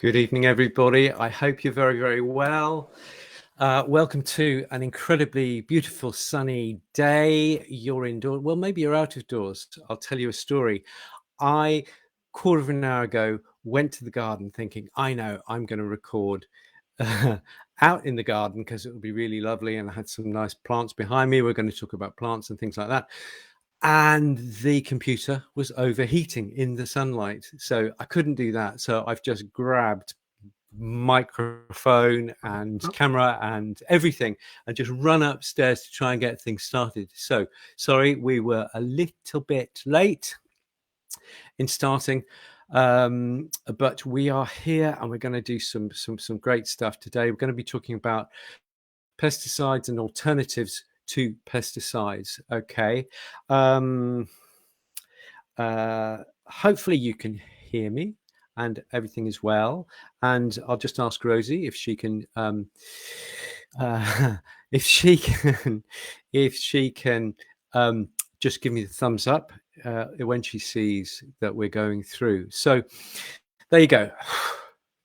Good evening, everybody. I hope you're very, very well. Welcome to an incredibly beautiful sunny day. You're indoors. Well, maybe you're out of doors. I'll tell you a story. I, quarter of an hour ago, went to the garden thinking, I know I'm going to record out in the garden because it would be really lovely. And I had some nice plants behind me. We're going to talk about plants and things like that. And the computer was overheating in the sunlight. So I couldn't do that. So I've just grabbed microphone and camera and everything and just run upstairs to try and get things started. So sorry, we were a little bit late in starting, but we are here and we're going to do some great stuff today. We're going to be talking about pesticides and alternatives to pesticides. Okay. Hopefully you can hear me and everything is well. And I'll just ask Rosie if she can, if she can just give me the thumbs up when she sees that we're going through. So there you go.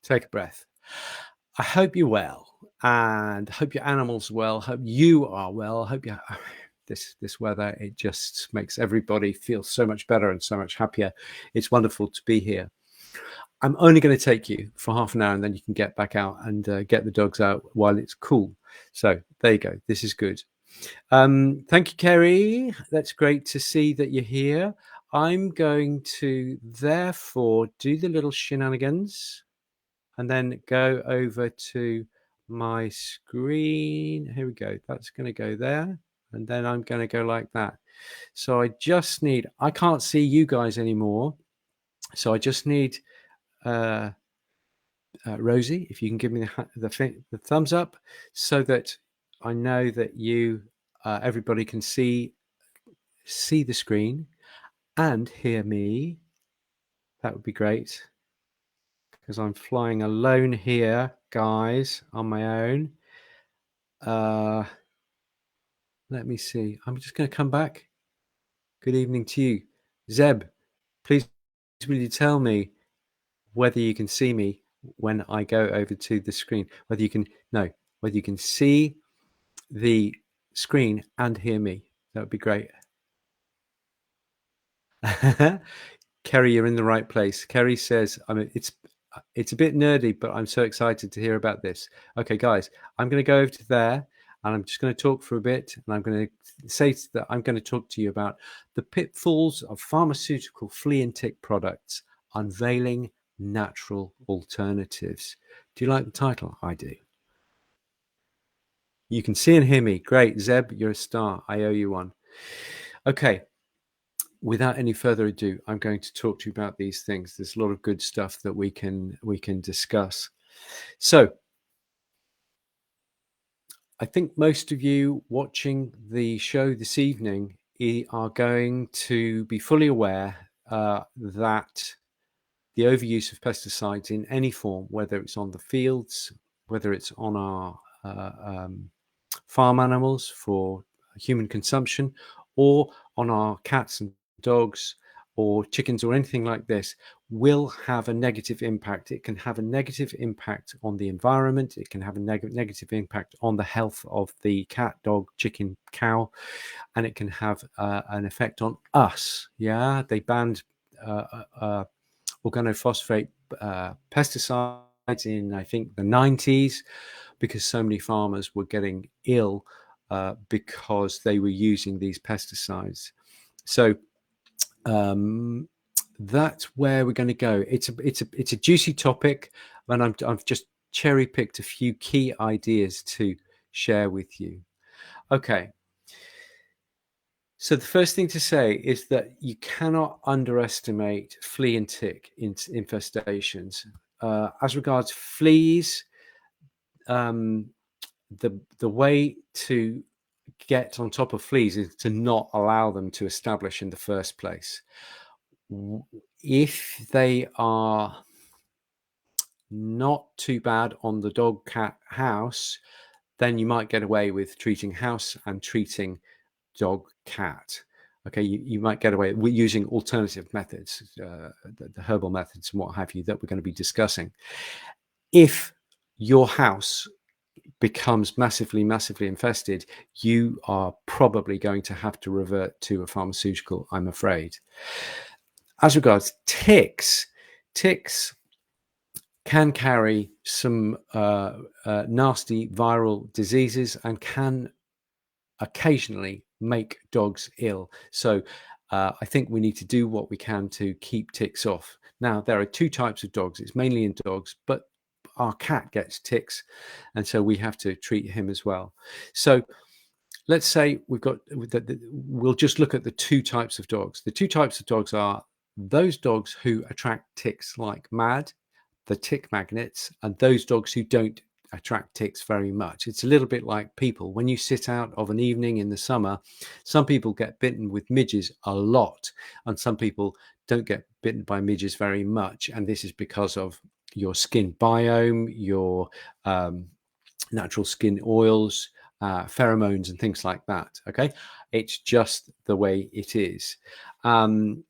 Take a breath. I hope you're well, and hope your animals well. Hope you are well. Hope you. This weather, it just makes everybody feel so much better and so much happier. It's wonderful to be here. I'm only going to take you for half an hour, and then you can get back out and get the dogs out while it's cool. So there you go. This is good. Thank you, Kerry. That's great to see that you're here. I'm going to therefore do the little shenanigans and then go over to my screen. Here we go. That's going to go there. And then I'm going to go like that. So I just need, I can't see you guys anymore. So I just need Rosie, if you can give me the thumbs up so that I know that you, everybody can see the screen and hear me. That would be great. Because I'm flying alone here, guys, on my own. Let me see. I'm just going to come back. Good evening to you. Zeb, please will you tell me whether you can see me when I go over to the screen? Whether you can see the screen and hear me. That would be great. Kerry, you're in the right place. Kerry says, it's a bit nerdy, but I'm so excited to hear about this. Okay, guys, I'm going to go over to there. And I'm just going to talk for a bit, and I'm going to say that I'm going to talk to you about the pitfalls of pharmaceutical flea and tick products, unveiling natural alternatives. Do you like the title? I do. You can see and hear me. Great. Zeb, you're a star. I owe you one. Okay. Without any further ado, I'm going to talk to you about these things. There's a lot of good stuff that we can discuss. So, I think most of you watching the show this evening are going to be fully aware that the overuse of pesticides in any form, whether it's on the fields, whether it's on our farm animals for human consumption, or on our cats and dogs or chickens or anything like this, will have a negative impact. It can have a negative impact on the environment. It can have a negative impact on the health of the cat, dog, chicken, cow, and it can have an effect on us. Yeah, they banned organophosphate pesticides in, I think, the 90s because so many farmers were getting ill because they were using these pesticides. So that's where we're going to go. It's a juicy topic, and I've just cherry picked a few key ideas to share with you. Okay. So the first thing to say is that you cannot underestimate flea and tick infestations. As regards fleas, the way to get on top of fleas is to not allow them to establish in the first place. If they are not too bad on the dog, cat, house, then you might get away with treating house and treating dog, cat. Okay, you might get away with using alternative methods, the herbal methods and what have you that we're going to be discussing. If your house becomes massively infested, you are probably going to have to revert to a pharmaceutical, I'm afraid. As regards ticks can carry some nasty viral diseases and can occasionally make dogs ill. So I think we need to do what we can to keep ticks off. Now, there are two types of dogs. It's mainly in dogs, but our cat gets ticks, and so we have to treat him as well. So let's say we'll just look at the two types of dogs. The two types of dogs are those dogs who attract ticks like mad, the tick magnets, and those dogs who don't attract ticks very much. It's a little bit like people. When you sit out of an evening in the summer, some people get bitten with midges a lot, and some people don't get bitten by midges very much. And this is because of your skin biome, your natural skin oils, pheromones and things like that. Okay, it's just the way it is. And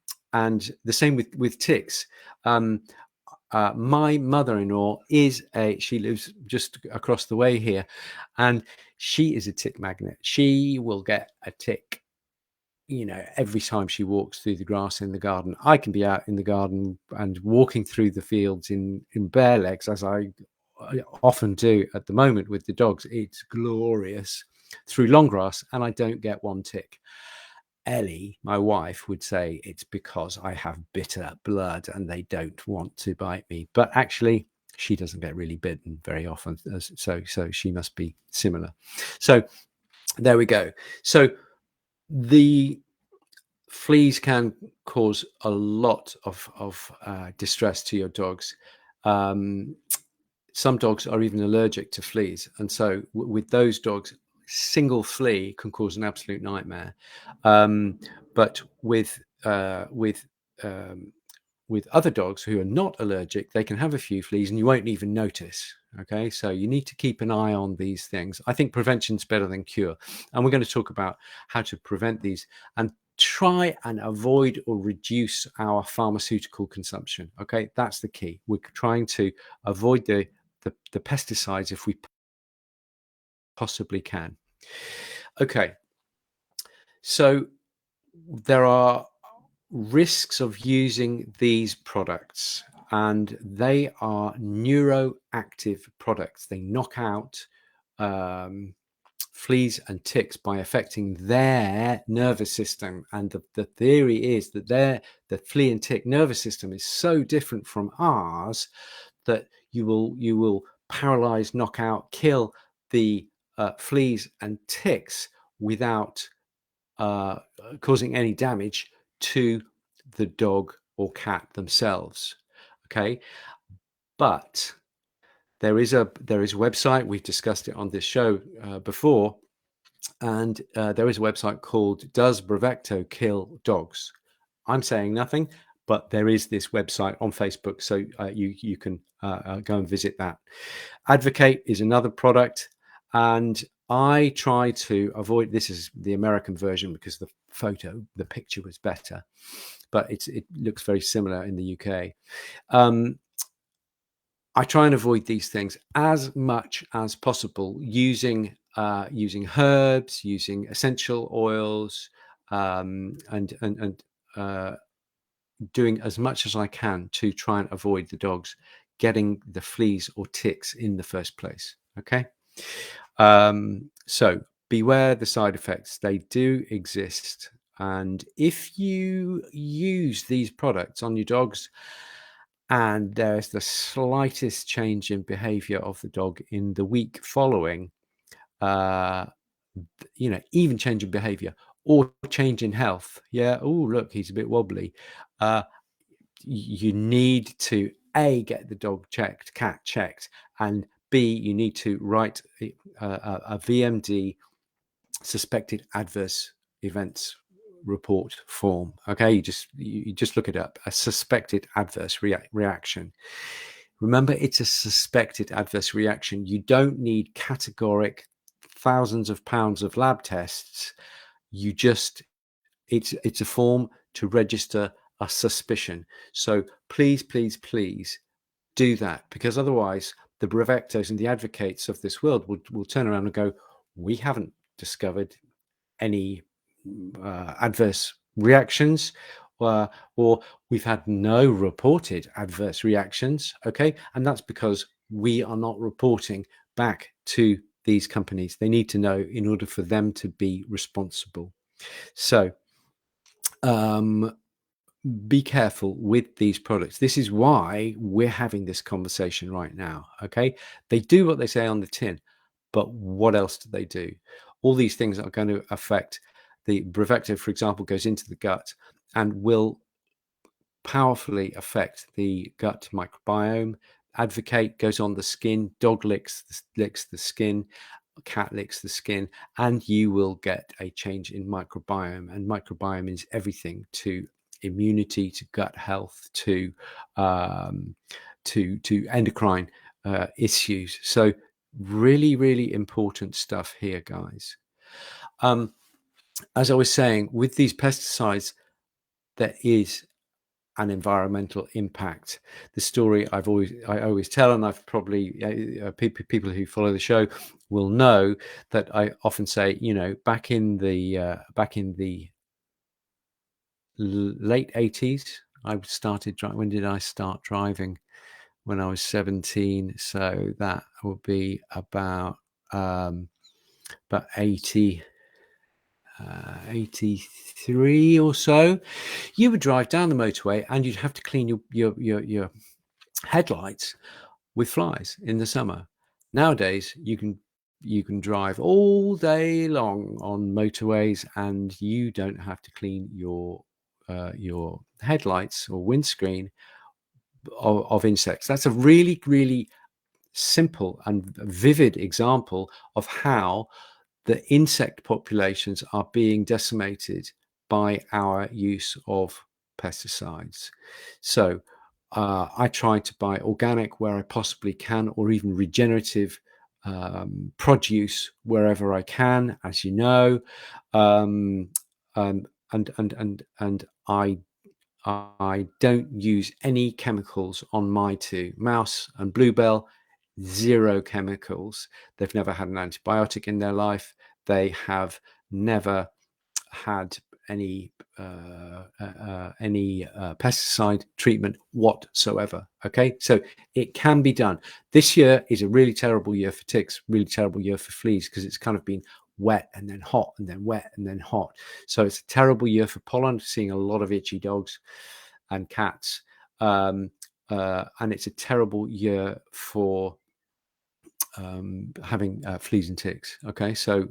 the same with ticks. My mother-in-law she lives just across the way here, and she is a tick magnet. She will get a tick, every time she walks through the grass in the garden. I can be out in the garden and walking through the fields in bare legs, as I often do at the moment with the dogs. It's glorious through long grass, and I don't get one tick. Ellie, my wife, would say it's because I have bitter blood and they don't want to bite me. But actually, she doesn't get really bitten very often. So she must be similar. So there we go. So the fleas can cause a lot of distress to your dogs. Some dogs are even allergic to fleas. And so with those dogs, single flea can cause an absolute nightmare. But with other dogs who are not allergic, they can have a few fleas and you won't even notice. Okay, so you need to keep an eye on these things. I think prevention's better than cure, and we're going to talk about how to prevent these and try and avoid or reduce our pharmaceutical consumption. Okay, that's the key. We're trying to avoid the pesticides if we possibly can. Okay, so there are risks of using these products, and they are neuroactive products. They knock out fleas and ticks by affecting their nervous system. And the theory is that the flea and tick nervous system is so different from ours that you will paralyze, knock out, kill the fleas and ticks without causing any damage to the dog or cat themselves. Okay, but there is a website. We've discussed it on this show before, and there is a website called Does Bravecto Kill Dogs? I'm saying nothing, but there is this website on Facebook, so you can go and visit that. Advocate is another product, and I try to avoid. This is the American version because the picture was better, but it looks very similar in the UK. I try and avoid these things as much as possible, using herbs, using essential oils, and doing as much as I can to try and avoid the dogs getting the fleas or ticks in the first place. Okay, so beware the side effects. They do exist, and if you use these products on your dogs and there's the slightest change in behavior of the dog in the week following, even change in behavior or change in health. Yeah. Oh, look, he's a bit wobbly. You need to get the dog checked, cat checked, and B, you need to write a VMD, suspected adverse events report form. Okay, you just look it up, a suspected adverse reaction. Remember, it's a suspected adverse reaction. You don't need categoric thousands of pounds of lab tests. You just It's a form to register a suspicion. So please, please, please do that, because otherwise the Brevectos and the advocates of this world will turn around and go, we haven't discovered any adverse reactions, or we've had no reported adverse reactions. Okay, and that's because we are not reporting back to these companies. They need to know in order for them to be responsible. So be careful with these products. This is why we're having this conversation right now. Okay, they do what they say on the tin, but what else do they do? All these things are going to affect the Brevecto, for example, goes into the gut and will powerfully affect the gut microbiome. Advocate goes on the skin. Dog licks the skin. Cat licks the skin, and you will get a change in microbiome. And microbiome is everything to immunity, to gut health, to endocrine issues. So really, really important stuff here, guys. As I was saying, with these pesticides, there is an environmental impact. The story I always tell, and I've probably people who follow the show will know that I often say, back in the late 80s, I started driving. When did I start driving? When I was 17. So that would be about 83 or so. You would drive down the motorway and you'd have to clean your headlights with flies in the summer. Nowadays, you can drive all day long on motorways and you don't have to clean your headlights or windscreen of insects. That's a really, really simple and vivid example of how the insect populations are being decimated by our use of pesticides. So I try to buy organic where I possibly can, or even regenerative produce wherever I can, as you know, and I don't use any chemicals on my two. Mouse and Bluebell, zero chemicals. They've never had an antibiotic in their life. They have never had any pesticide treatment whatsoever. Okay, so it can be done. This year is a really terrible year for ticks, really terrible year for fleas, because it's kind of been wet and then hot and then wet and then hot. So it's a terrible year for pollen, seeing a lot of itchy dogs and cats, and it's a terrible year for having fleas and ticks. Okay, so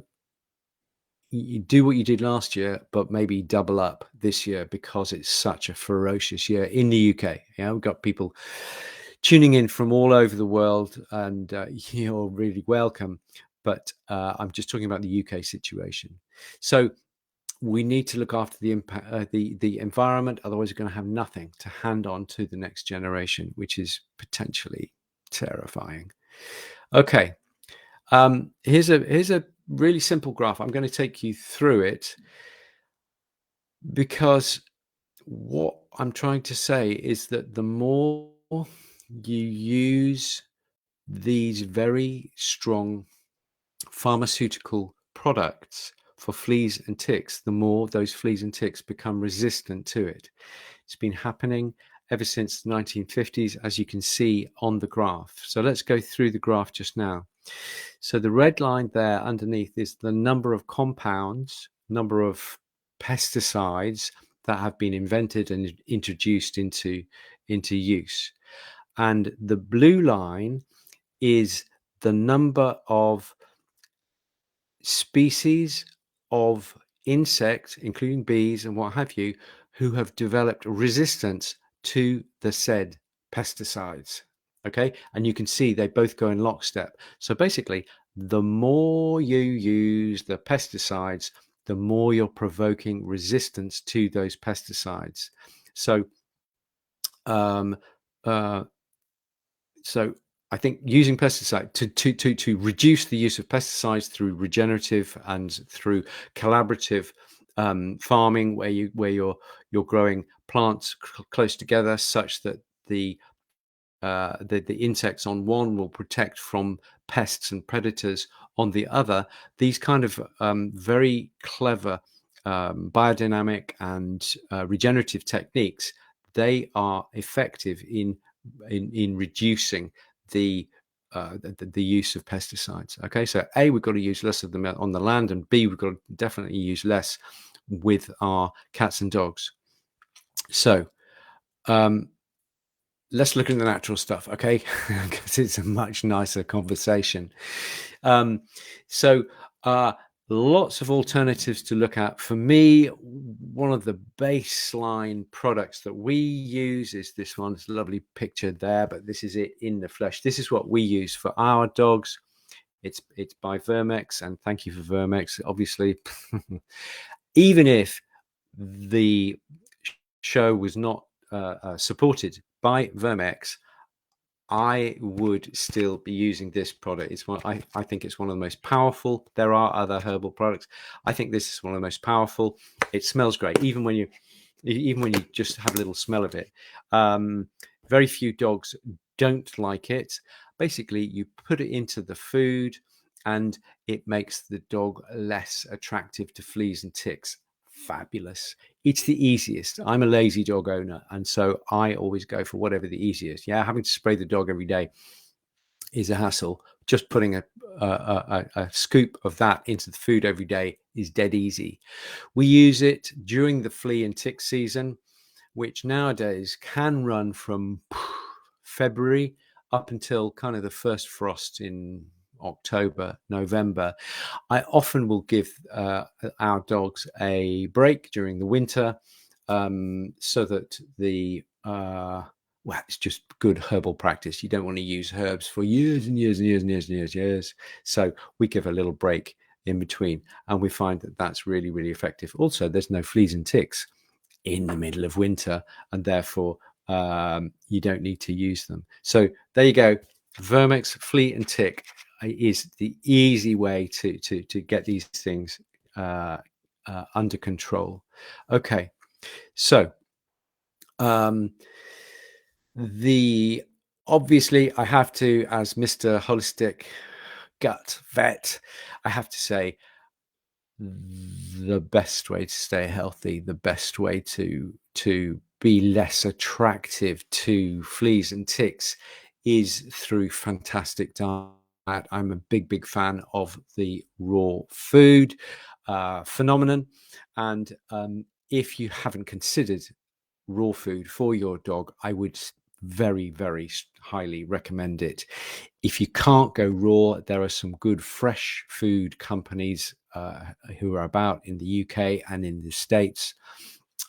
you do what you did last year, but maybe double up this year, because it's such a ferocious year in the UK. We've got people tuning in from all over the world, and you're really welcome. But I'm just talking about the UK situation. So we need to look after the impact, the environment. Otherwise, we're going to have nothing to hand on to the next generation, which is potentially terrifying. Okay, here's a really simple graph. I'm going to take you through it, because what I'm trying to say is that the more you use these very strong pharmaceutical products for fleas and ticks, the more those fleas and ticks become resistant to it. It's been happening ever since the 1950s, as you can see on the graph. So let's go through the graph just now. So the red line there underneath is the number of compounds, number of pesticides that have been invented and introduced into use. And the blue line is the number of species of insects, including bees and what have you, who have developed resistance to the said pesticides. Okay, and you can see they both go in lockstep. So basically, the more you use the pesticides, the more you're provoking resistance to those pesticides. So so I think using pesticide to reduce the use of pesticides through regenerative and through collaborative farming where you're growing plants close together such that the insects on one will protect from pests and predators on the other. These kind of very clever biodynamic and regenerative techniques, they are effective in reducing the use of pesticides. Okay, so A, we've got to use less of them on the land, and B, we've got to definitely use less with our cats and dogs. So let's look at the natural stuff, okay? Because it's a much nicer conversation. So lots of alternatives to look at. For me, one of the baseline products that we use is this one. It's a lovely picture there, but this is it in the flesh. This is what we use for our dogs. It's by Verm-X, and thank you for Verm-X, obviously. Even if the show was not supported by Verm-X, I would still be using this product. It's one I think it's one of the most powerful. There are other herbal products. I think this is one of the most powerful. It smells great, even when you just have a little smell of it. Very few dogs don't like it. Basically, you put it into the food, and it makes the dog less attractive to fleas and ticks. Fabulous. It's the easiest. I'm a lazy dog owner, and so I always go for whatever the easiest. Yeah, having to spray the dog every day is a hassle. Just putting a scoop of that into the food every day is dead easy. We use it during the flea and tick season, which nowadays can run from February up until kind of the first frost in October, November. I often will give our dogs a break during the winter, so that well, it's just good herbal practice. You don't want to use herbs for years and years and years and years and years. So we give a little break in between, and we find that that's really, really effective. Also, there's no fleas and ticks in the middle of winter, and therefore you don't need to use them. So there you go. Verm-X flea and tick is the easy way to get these things under control. Okay, so obviously I have to, as Mr. Holistic Gut Vet, I have to say the best way to stay healthy, the best way to be less attractive to fleas and ticks is through fantastic diet. I'm a big fan of the raw food phenomenon, and if you haven't considered raw food for your dog, I would very highly recommend it. If you can't go raw, there are some good fresh food companies who are about in the UK and in the States,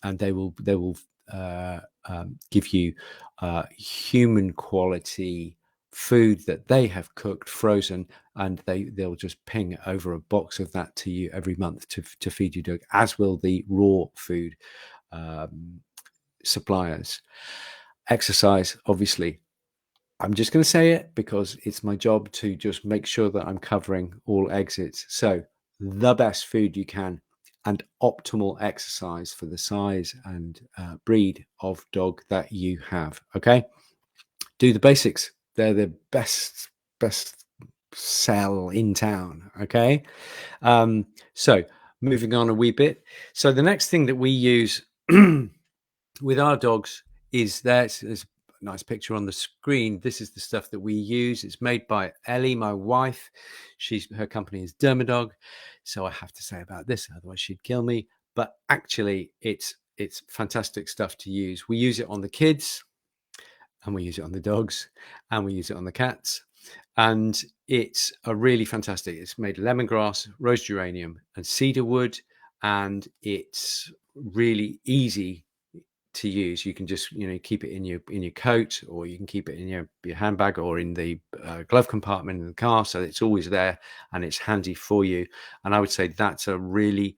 and they will give you human quality food that they have cooked frozen, and they'll just ping over a box of that to you every month to feed your dog, as will the raw food suppliers. Exercise, obviously. I'm just going to say it because it's my job to just make sure that I'm covering all exits. So the best food you can and optimal exercise for the size and breed of dog that you have. Okay, do the basics. They're the best sell in town. Okay, so moving on a wee bit. So the next thing that we use with our dogs is there's a nice picture on the screen. This is the stuff that we use. It's made by Ellie, my wife. Her company is Dermadog. So I have to say about this, otherwise she'd kill me. But actually, it's fantastic stuff to use. We use it on the kids, and we use it on the dogs, and we use it on the cats. And it's a really fantastic. It's made of lemongrass, rose geranium, and cedar wood, and it's really easy to use. You can just keep it in your coat, or you can keep it in your handbag, or in the glove compartment in the car, so it's always there and it's handy for you. And I would say that's a really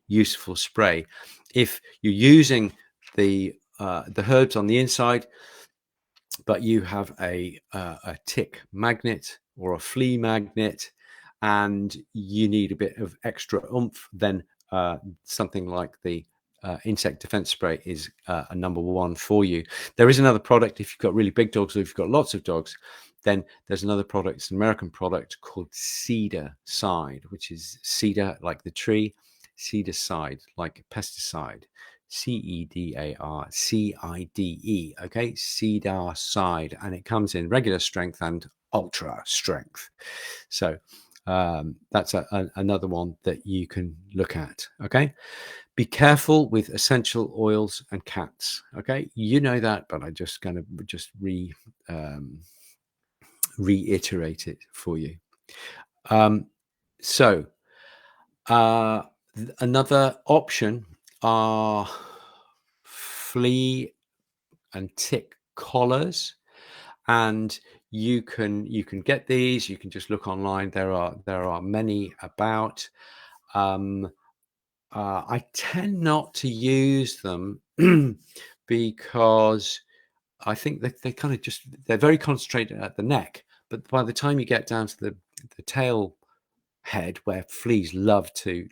useful spray. If you're using the herbs on the inside, but you have a tick magnet or a flea magnet, and you need a bit of extra oomph, then something like the insect defense spray is a number one for you. There is another product if you've got really big dogs, or if you've got lots of dogs, then there's another product. It's an American product called Cedar-Cide, which is cedar like the tree, Cedar-Cide like pesticide, Cedarcide. Okay, Cedar-Cide, and it comes in regular strength and ultra strength. So that's another one that you can look at. Okay, be careful with essential oils and cats. Okay, you know that, but I just kind of reiterate it for you. So another option are flea and tick collars, and you can get these. You can just look online. There are many about. I tend not to use them because I think they kind of they're very concentrated at the neck, but by the time you get down to the tail head, where fleas love to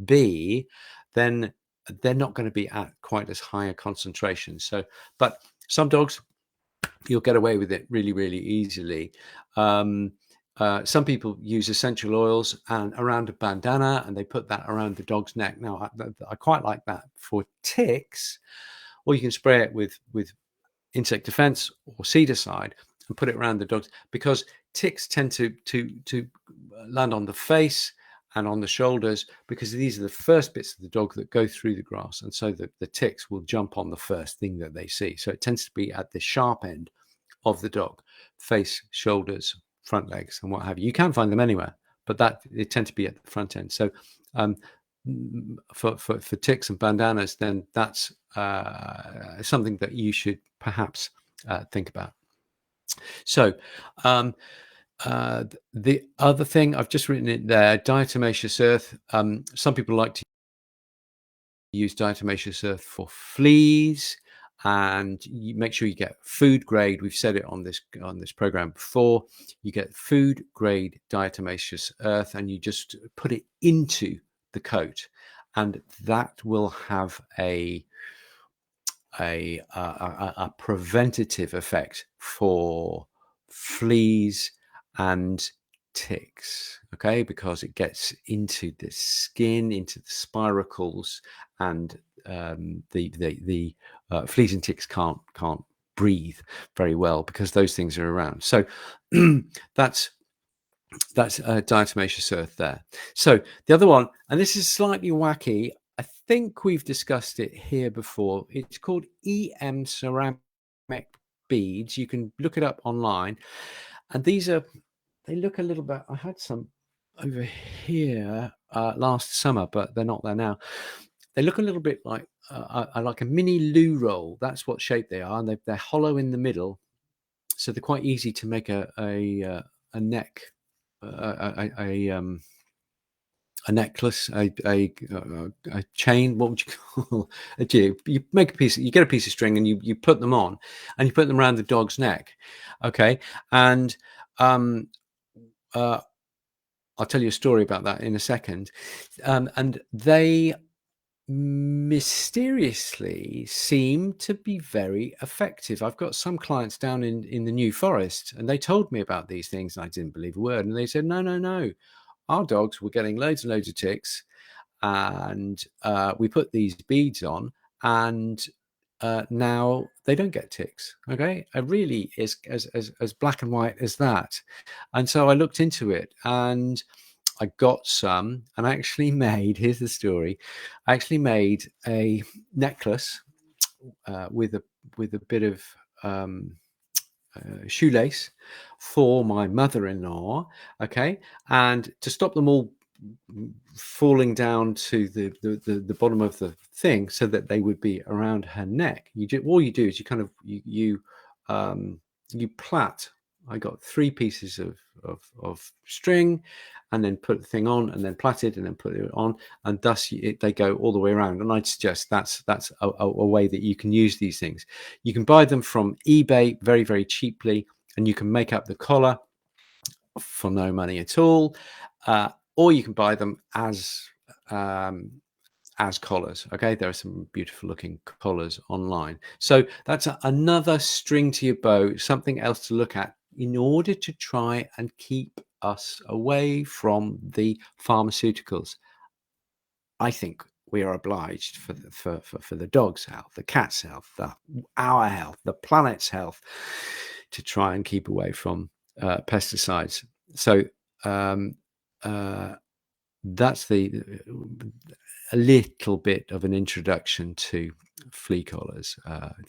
be, then they're not going to be at quite as high a concentration. So, but some dogs, you'll get away with it really, really easily. Some people use essential oils and around a bandana, and they put that around the dog's neck. Now, I quite like that for ticks, or you can spray it with insect defense or Cedar-Cide and put it around the dogs, because ticks tend to land on the face and on the shoulders, because these are the first bits of the dog that go through the grass, and so the ticks will jump on the first thing that they see. So it tends to be at the sharp end of the dog: face, shoulders, front legs, and what have you. You can find them anywhere, but that they tend to be at the front end. So for ticks and bandanas, then that's something that you should perhaps think about. So the other thing, I've just written it there, diatomaceous earth. Some people like to use diatomaceous earth for fleas, and you make sure you get food grade. We've said it on this program before. You get food grade diatomaceous earth, and you just put it into the coat, and that will have a preventative effect for fleas and ticks. Okay, because it gets into the skin, into the spiracles, and the fleas and ticks can't breathe very well because those things are around. So that's diatomaceous earth there. So the other one, and this is slightly wacky, I think we've discussed it here before. It's called EM ceramic beads. You can look it up online, and they look a little bit, I had some over here last summer, but they're not there now. They look a little bit like a mini loo roll. That's what shape they are, and they're hollow in the middle, so they're quite easy to make a neck, a necklace, a chain. What would you call it? You make a piece. You get a piece of string, and you put them on, and you put them around the dog's neck. Okay, and I'll tell you a story about that in a second. And they mysteriously seem to be very effective. I've got some clients down in the New Forest, and they told me about these things, and I didn't believe a word. And they said, no, our dogs were getting loads and loads of ticks, and we put these beads on, and now they don't get ticks. Okay, it really is as black and white as that. And so I looked into it, and I got some, and I actually made, here's the story, I actually made a necklace with a bit of shoelace for my mother-in-law. Okay, and to stop them all falling down to the bottom of the thing, so that they would be around her neck, all you do is you kind of you plait. I got 3 pieces of string, and then put the thing on, and then plait it, and then put it on, and thus they go all the way around. And I'd suggest that's a way that you can use these things. You can buy them from eBay very, very cheaply, and you can make up the collar for no money at all, or you can buy them as as collars. Okay, there are some beautiful looking collars online. So that's another string to your bow, something else to look at in order to try and keep us away from the pharmaceuticals. I think we are obliged for the dog's health, the cat's health, our health, the planet's health, to try and keep away from pesticides. So that's a little bit of an introduction to flea collars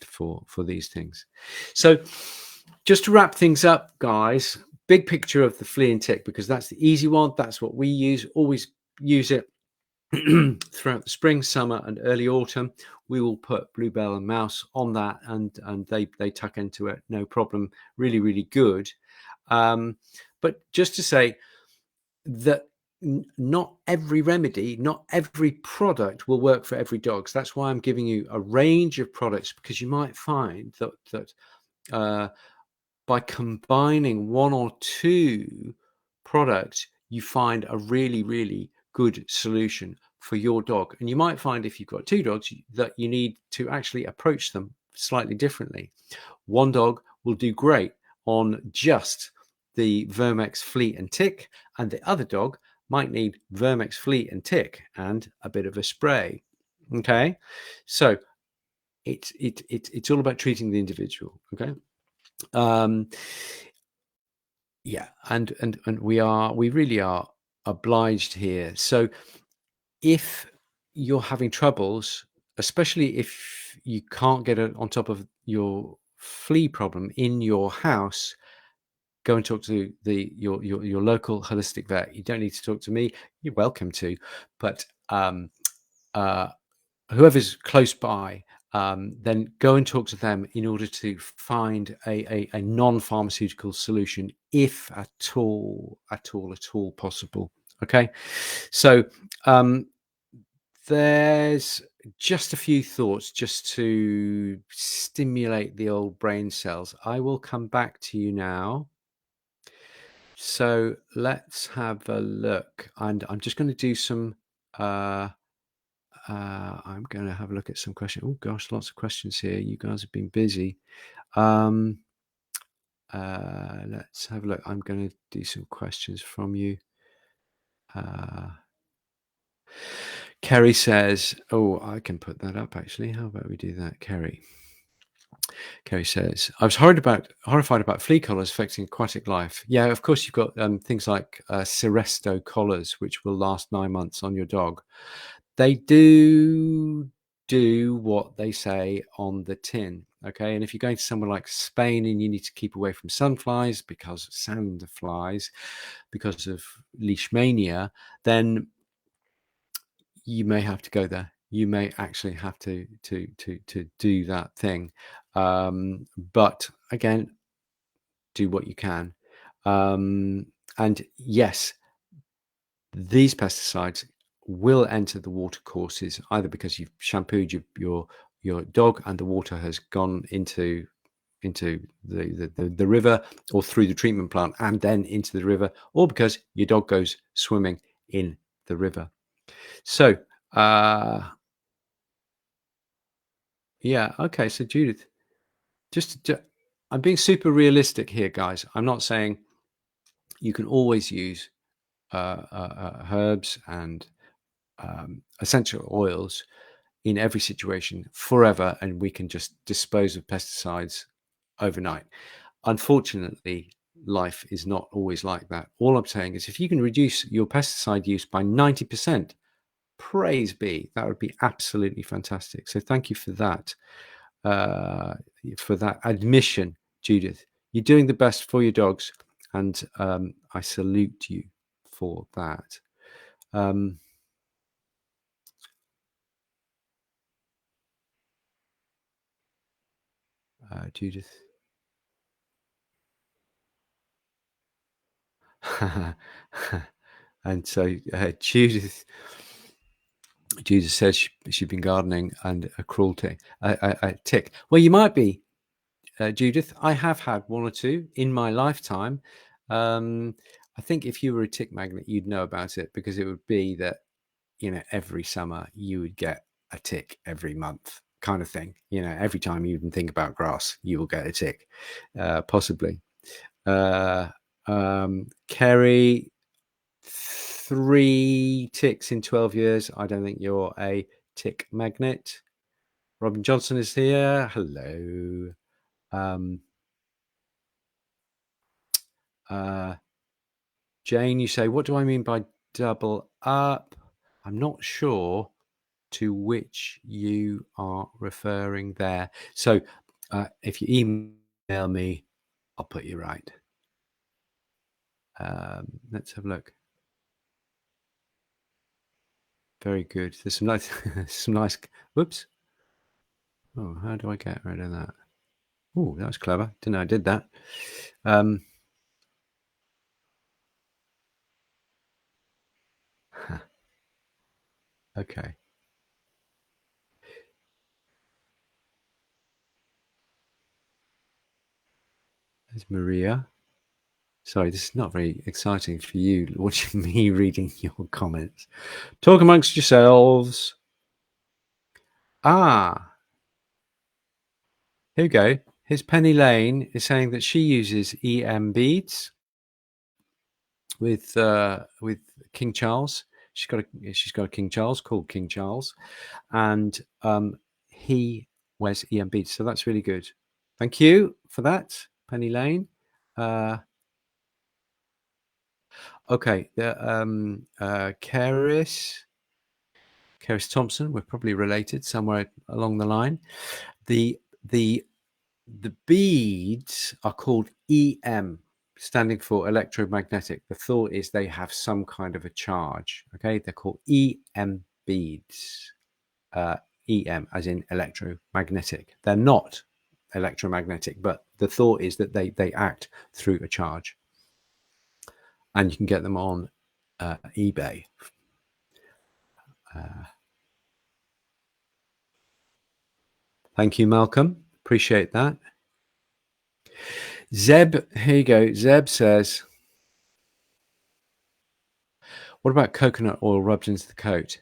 for these things. So just to wrap things up, guys, big picture of the flea and tick, because that's the easy one. That's what we use. Always use it. Throughout the spring, summer, and early autumn. We will put Bluebell and Mouse on that, and they tuck into it, no problem. Really, really good. But just to say that not every remedy, not every product will work for every dog. So that's why I'm giving you a range of products, because you might find that by combining one or two products, you find a really, really good solution for your dog. And you might find, if you've got two dogs, that you need to actually approach them slightly differently. One dog will do great on just the Verm-X flea and tick, and the other dog might need Verm-X flea and tick and a bit of a spray. Okay, so it's all about treating the individual. Okay. Yeah, and we really are obliged here. So if you're having troubles, especially if you can't get it on top of your flea problem in your house, go and talk to your local holistic vet. You don't need to talk to me. You're welcome to, but whoever's close by, then go and talk to them in order to find a non-pharmaceutical solution, if at all possible. Okay, so there's just a few thoughts just to stimulate the old brain cells. I will come back to you now. So let's have a look, and I'm just going to do some I'm going to have a look at some questions. Oh gosh, lots of questions here. You guys have been busy. Let's have a look. I'm going to do some questions from you. Kerry says, oh, I can put that up actually. How about we do that, Kerry? Kerry says, I was horrified about flea collars affecting aquatic life. Yeah, of course, you've got things like Seresto collars, which will last 9 months on your dog. They do what they say on the tin. Okay, and if you're going to somewhere like Spain and you need to keep away from sandflies because of leishmania, then you may have to go there. You may actually have to do that thing. But again, do what you can. And yes, these pesticides will enter the water courses, either because you've shampooed your dog and the water has gone into the river, or through the treatment plant and then into the river, or because your dog goes swimming in the river. So yeah, okay. So Judith, I'm being super realistic here, guys. I'm not saying you can always use herbs and essential oils in every situation forever, and we can just dispose of pesticides overnight. Unfortunately, life is not always like that. All I'm saying is, if you can reduce your pesticide use by 90%, praise be. That would be absolutely fantastic. So thank you for that admission, Judith. You're doing the best for your dogs, and I salute you for that. Judith. And so Judith says she's been gardening and a cruelty, a tick. Well, you might be, Judith. I have had one or two in my lifetime. I think if you were a tick magnet, you'd know about it, because it would be that every summer you would get a tick every month kind of thing. Every time you even think about grass, you will get a tick, possibly. Kerry, 3 ticks in 12 years. I don't think you're a tick magnet. Robin Johnson is here. Hello. Jane, you say, what do I mean by double up? I'm not sure to which you are referring there. So if you email me, I'll put you right. Let's have a look. Very good. There's some nice, whoops. Oh, how do I get rid of that? Oh, that was clever. Didn't know I did that. Okay. There's Maria. Sorry, this is not very exciting for you, watching me reading your comments. Talk amongst yourselves. Here we go. Here's Penny Lane is saying that she uses EM beads with King Charles. She's got a King Charles called King Charles, and he wears EM beads. So that's really good. Thank you for that, Penny Lane. Okay, Keris Thompson. We're probably related somewhere along the line. The beads are called EM, standing for electromagnetic. The thought is they have some kind of a charge. Okay, they're called EM beads. EM as in electromagnetic. They're not electromagnetic, but the thought is that they act through a charge. And you can get them on eBay. Thank you, Malcolm. Appreciate that. Zeb, here you go. Zeb says, what about coconut oil rubbed into the coat?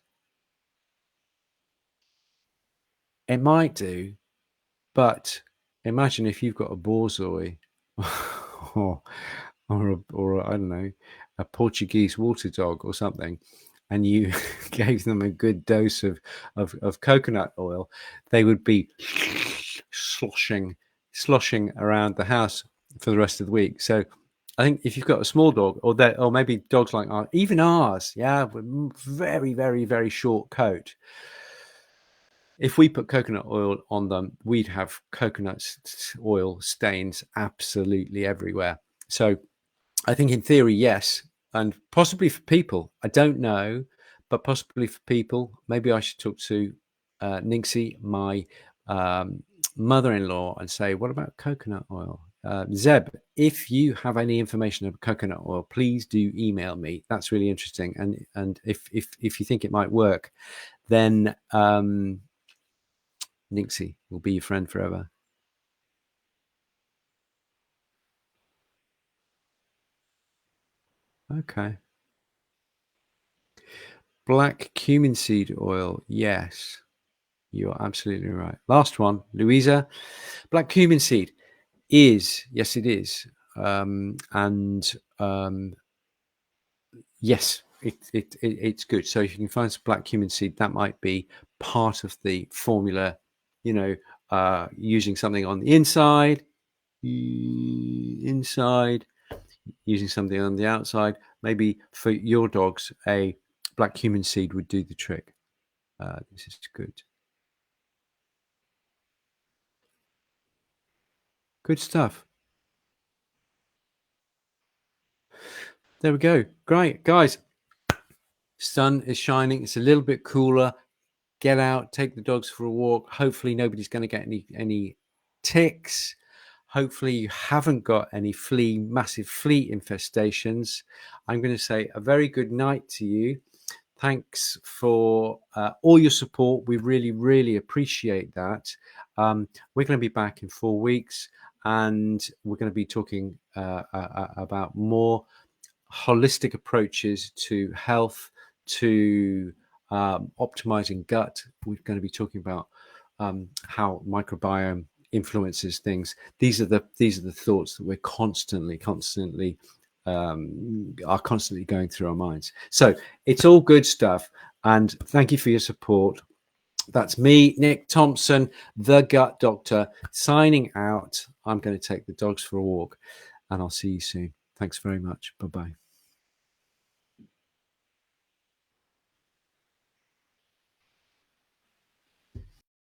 It might do, but imagine if you've got a borzoi or I don't know, a Portuguese water dog or something, and you gave them a good dose of coconut oil, they would be sloshing around the house for the rest of the week. So I think if you've got a small dog, or maybe dogs like ours, even ours, with very, very, very short coat, if we put coconut oil on them, we'd have coconut oil stains absolutely everywhere. So I think in theory, yes, and possibly for people, I don't know, but possibly for people, maybe I should talk to Ninxie, my mother-in-law, and say, what about coconut oil? Zeb, if you have any information about coconut oil, please do email me. That's really interesting. And if you think it might work, then Ninxie will be your friend forever. Okay. Black cumin seed oil. Yes, you're absolutely right. Last one, Louisa. Black cumin seed is, yes, it is. Yes, it's good. So if you can find some black cumin seed, that might be part of the formula, using something on the inside, using something on the outside. Maybe for your dogs, a black cumin seed would do the trick. This is good. Good stuff. There we go. Great, guys. Sun is shining. It's a little bit cooler. Get out, take the dogs for a walk. Hopefully nobody's going to get any ticks. Hopefully you haven't got any massive flea infestations. I'm going to say a very good night to you. Thanks for all your support. We really, really appreciate that. We're going to be back in 4 weeks, and we're going to be talking about more holistic approaches to health, to optimizing gut. We're going to be talking about how microbiome influences things. These are the thoughts that we're constantly going through our minds. So it's all good stuff. And thank you for your support. That's me, Nick Thompson, the Gut Doctor, signing out. I'm going to take the dogs for a walk, and I'll see you soon. Thanks very much. Bye-bye.